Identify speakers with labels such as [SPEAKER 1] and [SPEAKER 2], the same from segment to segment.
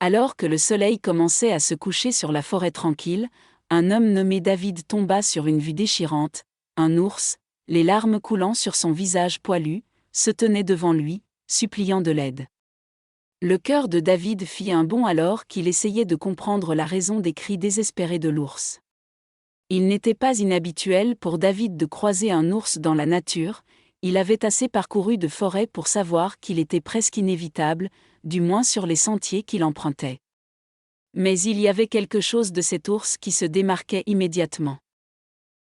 [SPEAKER 1] Alors que le soleil commençait à se coucher sur la forêt tranquille, un homme nommé David tomba sur une vue déchirante. Un ours, les larmes coulant sur son visage poilu, se tenait devant lui, suppliant de l'aide. Le cœur de David fit un bond alors qu'il essayait de comprendre la raison des cris désespérés de l'ours. Il n'était pas inhabituel pour David de croiser un ours dans la nature, il avait assez parcouru de forêts pour savoir qu'il était presque inévitable, du moins sur les sentiers qu'il empruntait. Mais il y avait quelque chose de cet ours qui se démarquait immédiatement.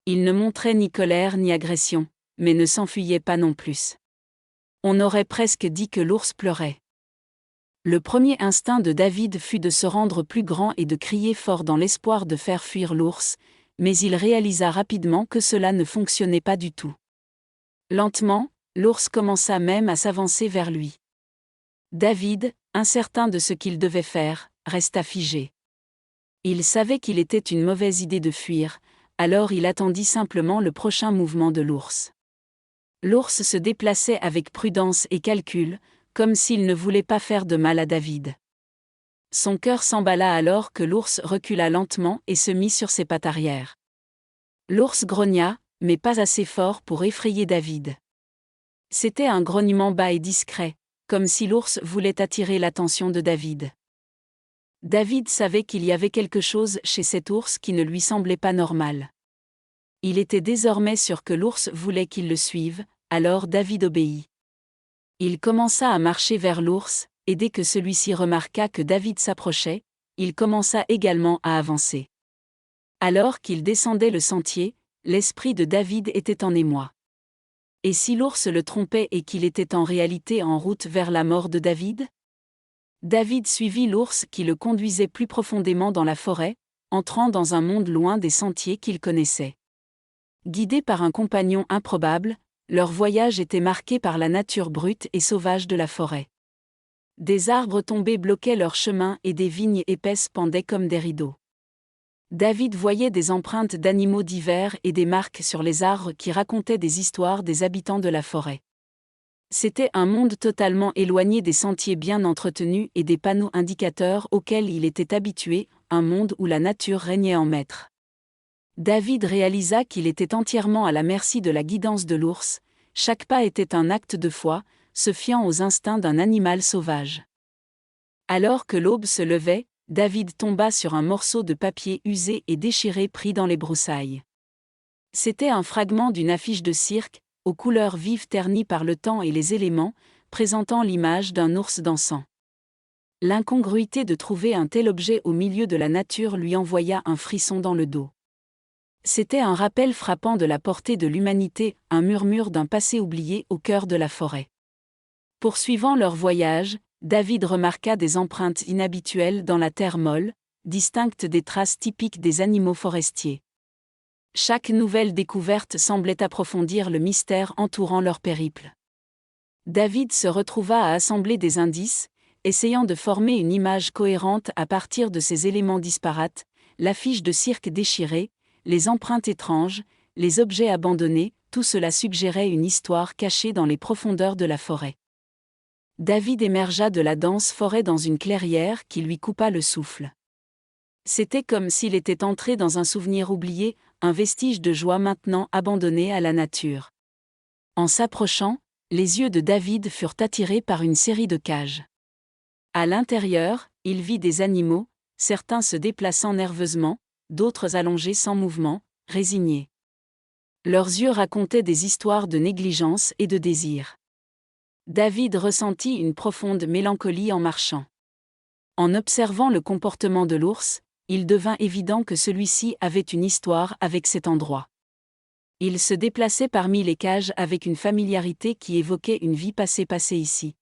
[SPEAKER 1] Il ne montrait ni colère ni agression, mais ne s'enfuyait pas non plus. On aurait presque dit que l'ours pleurait. Le premier instinct de David fut de se rendre plus grand et de crier fort dans l'espoir de faire fuir l'ours, mais il réalisa rapidement que cela ne fonctionnait pas du tout. Lentement, l'ours commença même à s'avancer vers lui. David, incertain de ce qu'il devait faire, resta figé. Il savait qu'il était une mauvaise idée de fuir, alors il attendit simplement le prochain mouvement de l'ours. L'ours se déplaçait avec prudence et calcul, comme s'il ne voulait pas faire de mal à David. Son cœur s'emballa alors que l'ours recula lentement et se mit sur ses pattes arrière. L'ours grogna, mais pas assez fort pour effrayer David. C'était un grognement bas et discret, comme si l'ours voulait attirer l'attention de David. David savait qu'il y avait quelque chose chez cet ours qui ne lui semblait pas normal. Il était désormais sûr que l'ours voulait qu'il le suive, alors David obéit. Il commença à marcher vers l'ours, et dès que celui-ci remarqua que David s'approchait, il commença également à avancer. Alors qu'il descendait le sentier, l'esprit de David était en émoi. Et si l'ours le trompait et qu'il était en réalité en route vers la mort de David ? David suivit l'ours qui le conduisait plus profondément dans la forêt, entrant dans un monde loin des sentiers qu'il connaissait. Guidés par un compagnon improbable, leur voyage était marqué par la nature brute et sauvage de la forêt. Des arbres tombés bloquaient leur chemin et des vignes épaisses pendaient comme des rideaux. David voyait des empreintes d'animaux divers et des marques sur les arbres qui racontaient des histoires des habitants de la forêt. C'était un monde totalement éloigné des sentiers bien entretenus et des panneaux indicateurs auxquels il était habitué, un monde où la nature régnait en maître. David réalisa qu'il était entièrement à la merci de la guidance de l'ours, chaque pas était un acte de foi, se fiant aux instincts d'un animal sauvage. Alors que l'aube se levait, David tomba sur un morceau de papier usé et déchiré pris dans les broussailles. C'était un fragment d'une affiche de cirque, aux couleurs vives ternies par le temps et les éléments, présentant l'image d'un ours dansant. L'incongruité de trouver un tel objet au milieu de la nature lui envoya un frisson dans le dos. C'était un rappel frappant de la portée de l'humanité, un murmure d'un passé oublié au cœur de la forêt. Poursuivant leur voyage, David remarqua des empreintes inhabituelles dans la terre molle, distinctes des traces typiques des animaux forestiers. Chaque nouvelle découverte semblait approfondir le mystère entourant leur périple. David se retrouva à assembler des indices, essayant de former une image cohérente à partir de ces éléments disparates, l'affiche de cirque déchirée, les empreintes étranges, les objets abandonnés, tout cela suggérait une histoire cachée dans les profondeurs de la forêt. David émergea de la dense forêt dans une clairière qui lui coupa le souffle. C'était comme s'il était entré dans un souvenir oublié, un vestige de joie maintenant abandonné à la nature. En s'approchant, les yeux de David furent attirés par une série de cages. À l'intérieur, il vit des animaux, certains se déplaçant nerveusement, d'autres allongés sans mouvement, résignés. Leurs yeux racontaient des histoires de négligence et de désir. David ressentit une profonde mélancolie en marchant. En observant le comportement de l'ours, il devint évident que celui-ci avait une histoire avec cet endroit. Il se déplaçait parmi les cages avec une familiarité qui évoquait une vie passée ici.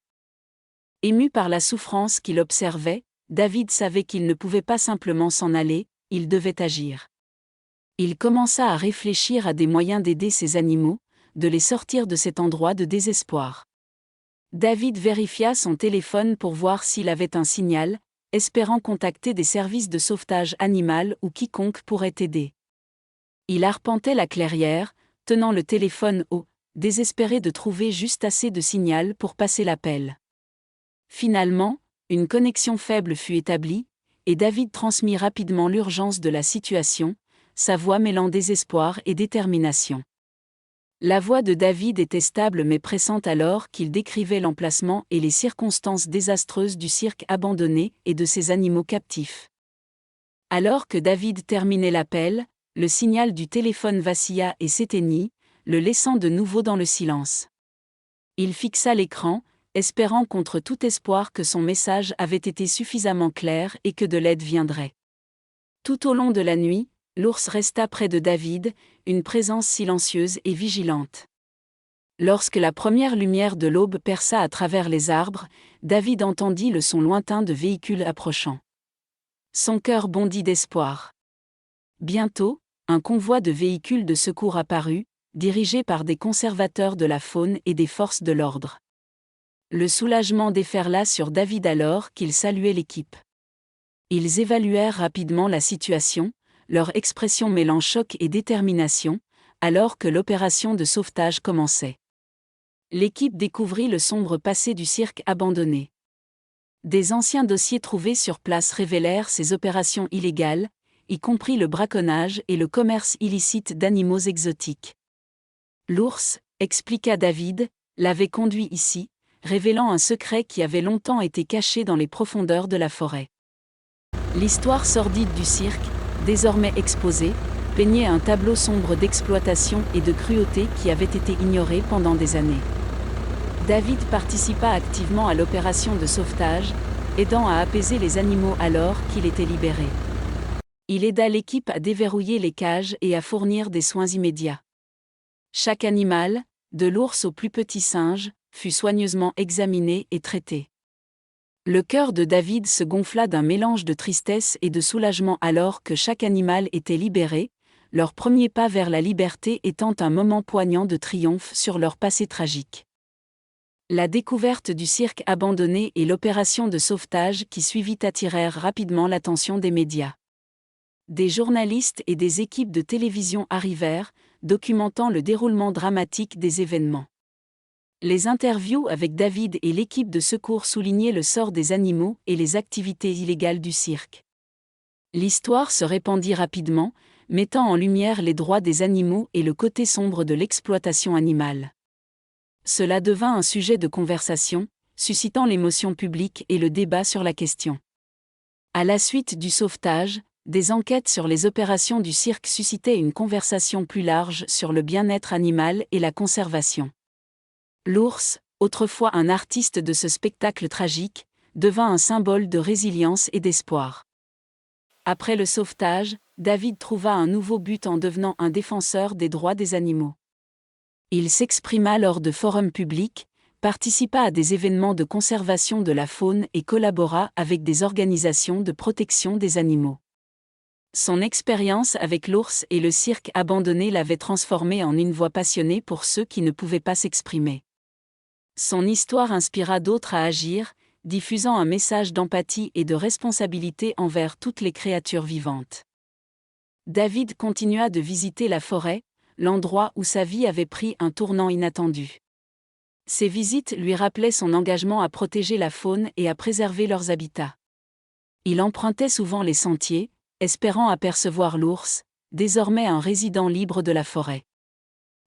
[SPEAKER 1] Ému par la souffrance qu'il observait, David savait qu'il ne pouvait pas simplement s'en aller, il devait agir. Il commença à réfléchir à des moyens d'aider ces animaux, de les sortir de cet endroit de désespoir. David vérifia son téléphone pour voir s'il avait un signal, espérant contacter des services de sauvetage animal ou quiconque pourrait aider. Il arpentait la clairière, tenant le téléphone haut, désespéré de trouver juste assez de signal pour passer l'appel. Finalement, Une connexion faible fut établie, et David transmit rapidement l'urgence de la situation, sa voix mêlant désespoir et détermination. La voix de David était stable mais pressante alors qu'il décrivait l'emplacement et les circonstances désastreuses du cirque abandonné et de ses animaux captifs. Alors que David terminait l'appel, le signal du téléphone vacilla et s'éteignit, le laissant de nouveau dans le silence. Il fixa l'écran, espérant contre tout espoir que son message avait été suffisamment clair et que de l'aide viendrait. Tout au long de la nuit, l'ours resta près de David, une présence silencieuse et vigilante. Lorsque la première lumière de l'aube perça à travers les arbres, David entendit le son lointain de véhicules approchant. Son cœur bondit d'espoir. Bientôt, un convoi de véhicules de secours apparut, dirigé par des conservateurs de la faune et des forces de l'ordre. Le soulagement déferla sur David alors qu'il saluait l'équipe. Ils évaluèrent rapidement la situation, leur expression mêlant choc et détermination, alors que l'opération de sauvetage commençait. L'équipe découvrit le sombre passé du cirque abandonné. Des anciens dossiers trouvés sur place révélèrent ces opérations illégales, y compris le braconnage et le commerce illicite d'animaux exotiques. L'ours, expliqua David, l'avait conduit ici, révélant un secret qui avait longtemps été caché dans les profondeurs de la forêt. L'histoire sordide du cirque, désormais exposée, peignait un tableau sombre d'exploitation et de cruauté qui avait été ignoré pendant des années. David participa activement à l'opération de sauvetage, aidant à apaiser les animaux alors qu'il était libéré. Il aida l'équipe à déverrouiller les cages et à fournir des soins immédiats. Chaque animal, de l'ours au plus petit singe, fut soigneusement examiné et traité. Le cœur de David se gonfla d'un mélange de tristesse et de soulagement alors que chaque animal était libéré, leur premier pas vers la liberté étant un moment poignant de triomphe sur leur passé tragique. La découverte du cirque abandonné et l'opération de sauvetage qui suivit attirèrent rapidement l'attention des médias. Des journalistes et des équipes de télévision arrivèrent, documentant le déroulement dramatique des événements. Les interviews avec David et l'équipe de secours soulignaient le sort des animaux et les activités illégales du cirque. L'histoire se répandit rapidement, mettant en lumière les droits des animaux et le côté sombre de l'exploitation animale. Cela devint un sujet de conversation, suscitant l'émotion publique et le débat sur la question. À la suite du sauvetage, des enquêtes sur les opérations du cirque suscitaient une conversation plus large sur le bien-être animal et la conservation. L'ours, autrefois un artiste de ce spectacle tragique, devint un symbole de résilience et d'espoir. Après le sauvetage, David trouva un nouveau but en devenant un défenseur des droits des animaux. Il s'exprima lors de forums publics, participa à des événements de conservation de la faune et collabora avec des organisations de protection des animaux. Son expérience avec l'ours et le cirque abandonné l'avait transformé en une voix passionnée pour ceux qui ne pouvaient pas s'exprimer. Son histoire inspira d'autres à agir, diffusant un message d'empathie et de responsabilité envers toutes les créatures vivantes. David continua de visiter la forêt, l'endroit où sa vie avait pris un tournant inattendu. Ces visites lui rappelaient son engagement à protéger la faune et à préserver leurs habitats. Il empruntait souvent les sentiers, espérant apercevoir l'ours, désormais un résident libre de la forêt.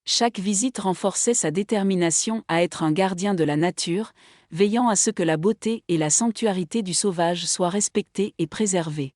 [SPEAKER 1] Chaque visite renforçait sa détermination à être un gardien de la nature, veillant à ce que la beauté et la sanctuarité du sauvage soient respectées et préservées.